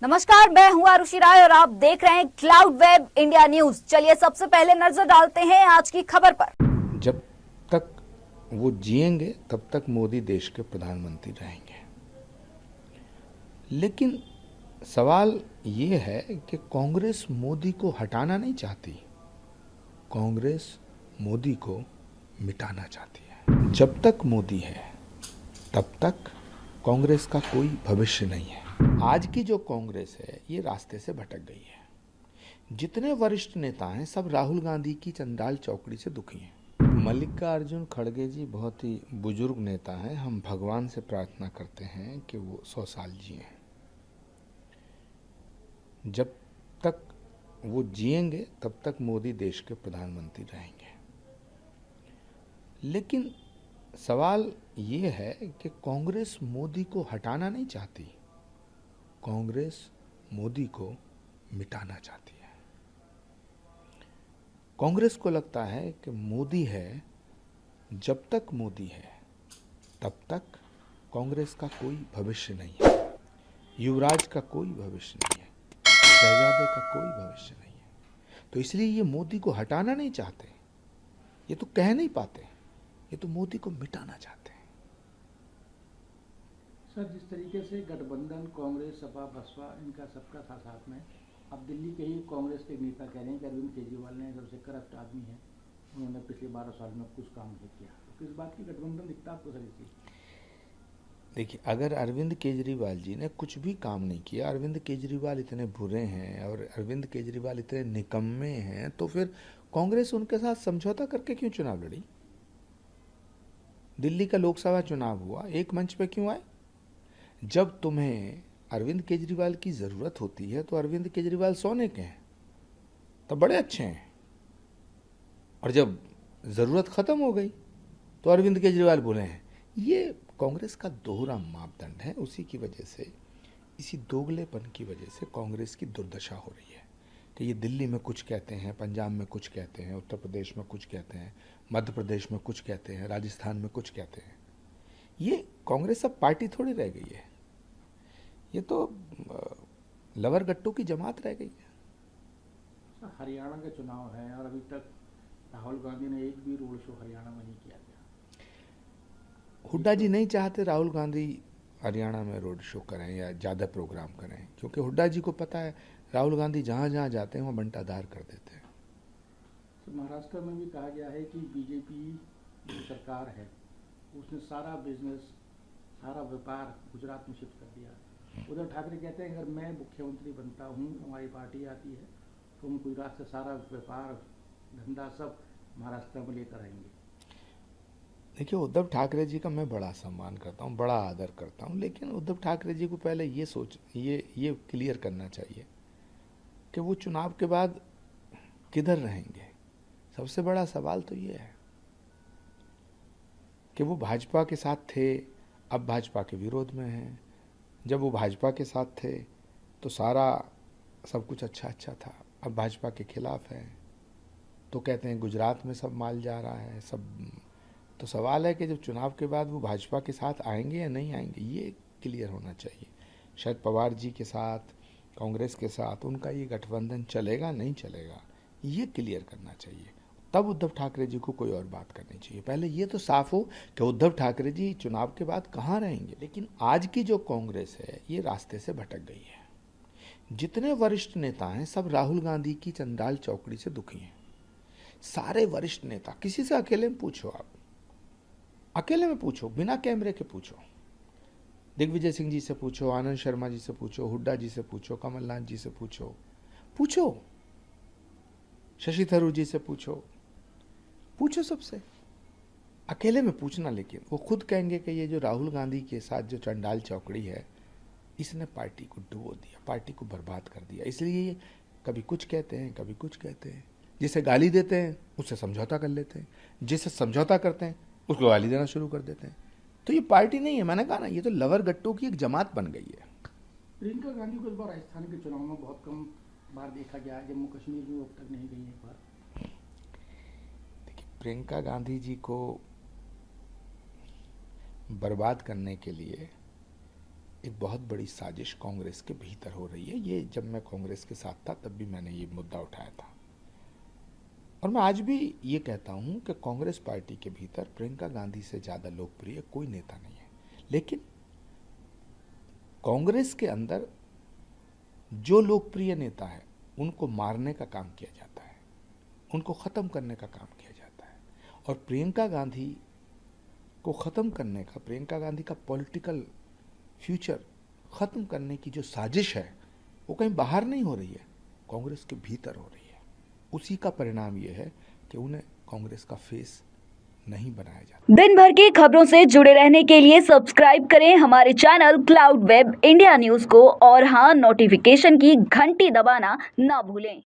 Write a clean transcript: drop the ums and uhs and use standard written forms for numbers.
नमस्कार, मैं हूं आरुषि राय और आप देख रहे हैं क्लाउड वेब इंडिया न्यूज। चलिए सबसे पहले नजर डालते हैं आज की खबर पर। जब तक वो जिएंगे तब तक मोदी देश के प्रधानमंत्री रहेंगे। लेकिन सवाल ये है कि कांग्रेस मोदी को हटाना नहीं चाहती, कांग्रेस मोदी को मिटाना चाहती है। जब तक मोदी है तब तक कांग्रेस का कोई भविष्य नहीं है। आज की जो कांग्रेस है ये रास्ते से भटक गई है। जितने वरिष्ठ नेता हैं सब राहुल गांधी की चंडाल चौकड़ी से दुखी हैं। मल्लिकार्जुन खड़गे जी बहुत ही बुजुर्ग नेता हैं। हम भगवान से प्रार्थना करते हैं कि वो 100 साल जिए। जब तक वो जिएंगे तब तक मोदी देश के प्रधानमंत्री रहेंगे। लेकिन सवाल ये है कि कांग्रेस मोदी को हटाना नहीं चाहती, कांग्रेस मोदी को मिटाना चाहती है। कांग्रेस को लगता है कि मोदी है, जब तक मोदी है तब तक कांग्रेस का कोई भविष्य नहीं है। युवराज का कोई भविष्य नहीं है, शहजादे का कोई भविष्य नहीं है। तो इसलिए ये मोदी को हटाना नहीं चाहते, ये तो कह नहीं पाते, ये तो मोदी को मिटाना चाहते हैं। सर, जिस तरीके से गठबंधन कांग्रेस सपा बसपा इनका सबका था साथ में, अब दिल्ली के ही कांग्रेस के नेता कह रहे हैं कि अरविंद केजरीवाल ने सबसे करप्ट आदमी है, उन्होंने पिछले 12 साल में कुछ काम नहीं किया। तो किस बात की गठबंधन दिखता आपको सर इसकी? देखिए, अगर अरविंद केजरीवाल जी ने कुछ भी काम नहीं किया, अरविंद केजरीवाल इतने बुरे हैं और अरविंद केजरीवाल इतने निकम्मे हैं, तो फिर कांग्रेस उनके साथ समझौता करके क्यों चुनाव लड़ी? दिल्ली का लोकसभा चुनाव हुआ, एक मंच पे क्यों आए? जब तुम्हें अरविंद केजरीवाल की जरूरत होती है तो अरविंद केजरीवाल सोने के हैं, तो बड़े अच्छे हैं, और जब जरूरत खत्म हो गई तो अरविंद केजरीवाल बुरे हैं। ये कांग्रेस का दोहरा मापदंड है। उसी की वजह से, इसी दोगलेपन की वजह से कांग्रेस की दुर्दशा हो रही है कि ये दिल्ली में कुछ कहते हैं, पंजाब में कुछ कहते हैं, उत्तर प्रदेश में कुछ कहते हैं, मध्य प्रदेश में कुछ कहते हैं, राजस्थान में कुछ कहते हैं। ये कांग्रेस अब पार्टी थोड़ी रह गई है, ये तो लवर गट्टू की जमात रह गई है। सर, हरियाणा का चुनाव है और अभी तक राहुल गांधी ने एक भी रोड शो हरियाणा में नहीं किया गया। हुड्डा जी नहीं चाहते राहुल गांधी हरियाणा में रोड शो करें या ज़्यादा प्रोग्राम करें, क्योंकि हुड्डा जी को पता है राहुल गांधी जहाँ जहाँ जाते हैं वहाँ बंटाधार कर देते हैं। तो महाराष्ट्र में भी कहा गया है कि बीजेपी जो सरकार है उसने सारा बिजनेस, सारा व्यापार गुजरात में शिफ्ट कर दिया। उद्धव ठाकरे कहते हैं अगर मैं मुख्यमंत्री बनता हूँ, हमारी पार्टी आती है, तो हम गुजरात से सारा व्यापार धंधा सब महाराष्ट्र में लेकर आएंगे। देखिए, उद्धव ठाकरे जी का मैं बड़ा सम्मान करता हूँ, बड़ा आदर करता हूँ, लेकिन उद्धव ठाकरे जी को पहले ये क्लियर करना चाहिए कि वो चुनाव के बाद किधर रहेंगे। सबसे बड़ा सवाल तो ये है कि वो भाजपा के साथ थे, अब भाजपा के विरोध में हैं। जब वो भाजपा के साथ थे तो सारा सब कुछ अच्छा अच्छा था, अब भाजपा के खिलाफ है तो कहते हैं गुजरात में सब माल जा रहा है सब। तो सवाल है कि जब चुनाव के बाद वो भाजपा के साथ आएंगे या नहीं आएंगे, ये क्लियर होना चाहिए। शरद पवार जी के साथ, कांग्रेस के साथ उनका ये गठबंधन चलेगा नहीं चलेगा, ये क्लियर करना चाहिए। तब उद्धव ठाकरे जी को कोई और बात करनी चाहिए। पहले ये तो साफ हो कि उद्धव ठाकरे जी चुनाव के बाद कहाँ रहेंगे। लेकिन आज की जो कांग्रेस है ये रास्ते से भटक गई है। जितने वरिष्ठ नेता हैं सब राहुल गांधी की चंडाल चौकड़ी से दुखी हैं। सारे वरिष्ठ नेता, किसी से अकेले में पूछो, आप अकेले में पूछो, बिना कैमरे के पूछो, दिग्विजय सिंह जी से पूछो, आनंद शर्मा जी से पूछो, हुड्डा जी से पूछो, कमलनाथ जी से पूछो, शशि थरूर जी से पूछो सबसे, अकेले में पूछना। लेकिन वो खुद कहेंगे कि ये जो राहुल गांधी के साथ जो चंडाल चौकड़ी है, इसने पार्टी को डुबो दिया, पार्टी को बर्बाद कर दिया। इसलिए ये कभी कुछ कहते हैं, कभी कुछ कहते हैं। जिसे गाली देते हैं उससे समझौता कर लेते हैं, जिसे समझौता करते हैं उसको गाली देना शुरू कर देते हैं। तो ये पार्टी नहीं है, मैंने कहा ना, ये तो लवर गट्टों की एक जमात बन गई है। प्रियंका गांधी को इस बार राजस्थान के चुनाव में बहुत कम बार देखा गया है, जम्मू कश्मीर में अब तक नहीं गई एक बार। देखिए, प्रियंका गांधी जी को बर्बाद करने के लिए एक बहुत बड़ी साजिश कांग्रेस के भीतर हो रही है। ये जब मैं कांग्रेस के साथ था तब भी मैंने ये मुद्दा उठाया था, और मैं आज भी ये कहता हूं कि कांग्रेस पार्टी के भीतर प्रियंका गांधी से ज़्यादा लोकप्रिय कोई नेता नहीं है। लेकिन कांग्रेस के अंदर जो लोकप्रिय नेता है उनको मारने का काम किया जाता है, उनको ख़त्म करने का काम किया जाता है। और प्रियंका गांधी को ख़त्म करने का, प्रियंका गांधी का पॉलिटिकल फ्यूचर ख़त्म करने की जो साजिश है वो कहीं बाहर नहीं हो रही है, कांग्रेस के भीतर हो रही है। उसी का परिणाम ये है कि उन्हें कांग्रेस का फेस नहीं बनाया जाता। दिन भर की खबरों से जुड़े रहने के लिए सब्सक्राइब करें हमारे channel cloud web India news को, और हाँ, नोटिफिकेशन की घंटी दबाना ना भूलें।